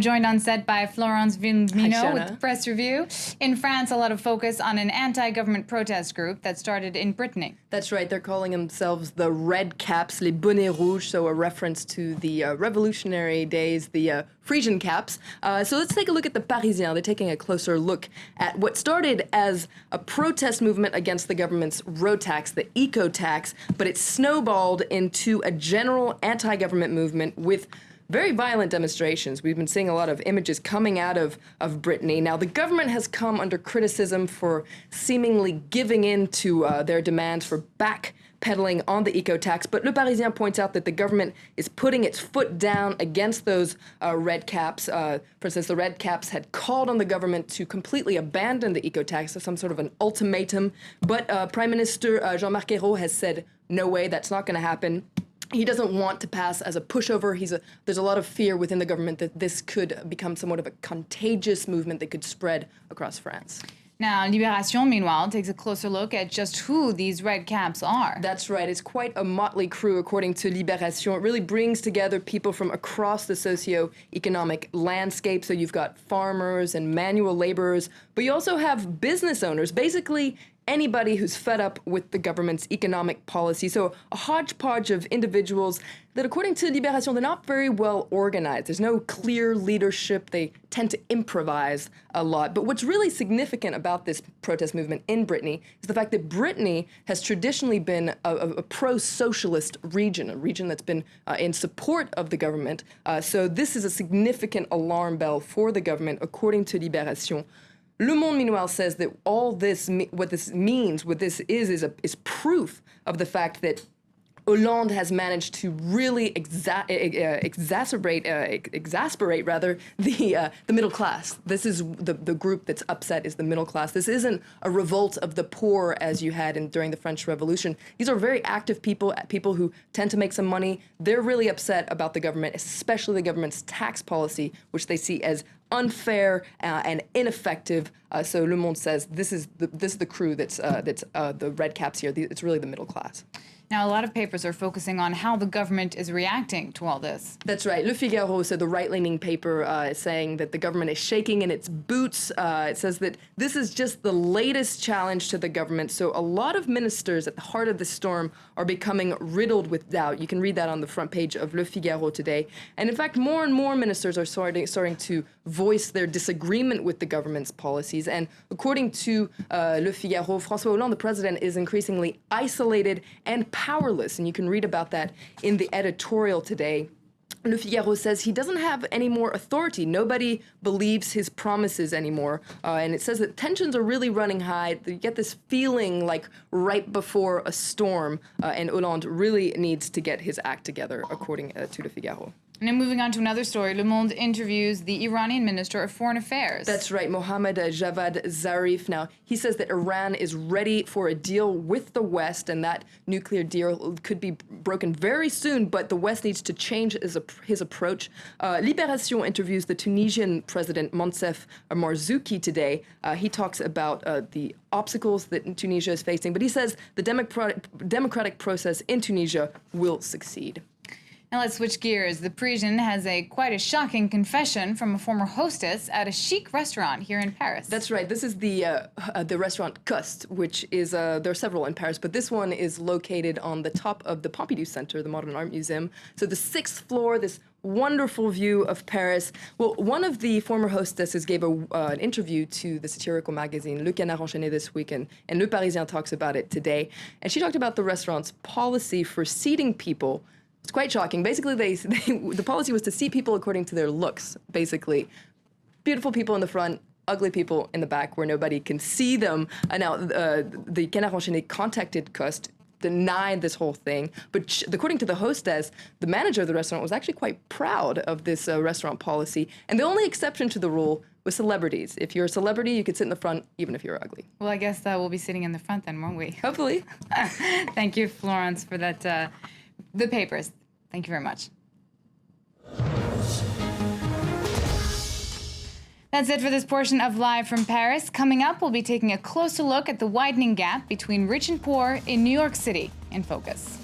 Joined on set by Florence Vimino with Hi, Press Review. In France, a lot of focus on an anti-government protest group that started in Brittany. That's right, they're calling themselves the Red Caps, les Bonnets Rouges, so a reference to the revolutionary days, the Frisian Caps. So let's take a look at the Parisien. They're taking a closer look at what started as a protest movement against the government's road tax, the eco tax, but it snowballed into a general anti-government movement with very violent demonstrations. We've been seeing a lot of images coming out of Brittany. Now, the government has come under criticism for seemingly giving in to their demands for backpedaling on the eco tax, but Le Parisien points out that the government is putting its foot down against those red caps. For instance, the red caps had called on the government to completely abandon the eco tax as some sort of an ultimatum, but Prime Minister Jean-Marc Ayrault has said, no way, that's not going to happen. He doesn't want to pass as a pushover. There's a lot of fear within the government that this could become somewhat of a contagious movement that could spread across France. Now, Libération, meanwhile, takes a closer look at just who these red caps are. That's right. It's quite a motley crew, according to Libération. It really brings together people from across the socio-economic landscape. So you've got farmers and manual laborers, but you also have business owners, basically anybody who's fed up with the government's economic policy. So a hodgepodge of individuals that, according to Libération, they're not very well organized. There's no clear leadership. They tend to improvise a lot. But what's really significant about this protest movement in Brittany is the fact that Brittany has traditionally been a pro-socialist region, a region that's been in support of the government. So this is a significant alarm bell for the government, according to Libération. Le Monde, meanwhile, says that all this, what this is proof of the fact that Hollande has managed to really exasperate the middle class. This is the group that's upset, is the middle class. This isn't a revolt of the poor as you had during the French Revolution. These are very active people who tend to make some money. They're really upset about the government, especially the government's tax policy, which they see as unfair and ineffective. So Le Monde says this is the crew that's the red caps here. It's really the middle class. Now, a lot of papers are focusing on how the government is reacting to all this. That's right. Le Figaro, so the right-leaning paper, is saying that the government is shaking in its boots. It says that this is just the latest challenge to the government. So a lot of ministers at the heart of the storm are becoming riddled with doubt. You can read that on the front page of Le Figaro today. And in fact, more and more ministers are starting to voice their disagreement with the government's policies. And according to Le Figaro, François Hollande, the president, is increasingly isolated and powerless, and you can read about that in the editorial today. Le Figaro says he doesn't have any more authority. Nobody believes his promises anymore. And it says that tensions are really running high. You get this feeling like right before a storm, and Hollande really needs to get his act together, according to Le Figaro. And then moving on to another story, Le Monde interviews the Iranian Minister of Foreign Affairs. That's right, Mohammad Javad Zarif. Now, he says that Iran is ready for a deal with the West, and that nuclear deal could be broken very soon, but the West needs to change his approach. Libération interviews the Tunisian President Monsef Marzouki today. He talks about the obstacles that Tunisia is facing, but he says the democratic process in Tunisia will succeed. Now let's switch gears. The Parisian has quite a shocking confession from a former hostess at a chic restaurant here in Paris. That's right. This is the restaurant Coste, which is, there are several in Paris, but this one is located on the top of the Pompidou Center, the Modern Art Museum. So the 6th floor, this wonderful view of Paris. Well, one of the former hostesses gave an interview to the satirical magazine Le Canard Enchaîné this week, and Le Parisien talks about it today. And she talked about the restaurant's policy for seating people. It's quite shocking. Basically, the policy was to seat people according to their looks, basically. Beautiful people in the front, ugly people in the back where nobody can see them. Now, the Canard Enchaîné contacted Coste, denied this whole thing, but according to the hostess, the manager of the restaurant was actually quite proud of this restaurant policy. And the only exception to the rule was celebrities. If you're a celebrity, you could sit in the front, even if you're ugly. Well, I guess we'll be sitting in the front then, won't we? Hopefully. Thank you, Florence, for that. The papers. Thank you very much. That's it for this portion of Live from Paris. Coming up, we'll be taking a closer look at the widening gap between rich and poor in New York City in Focus.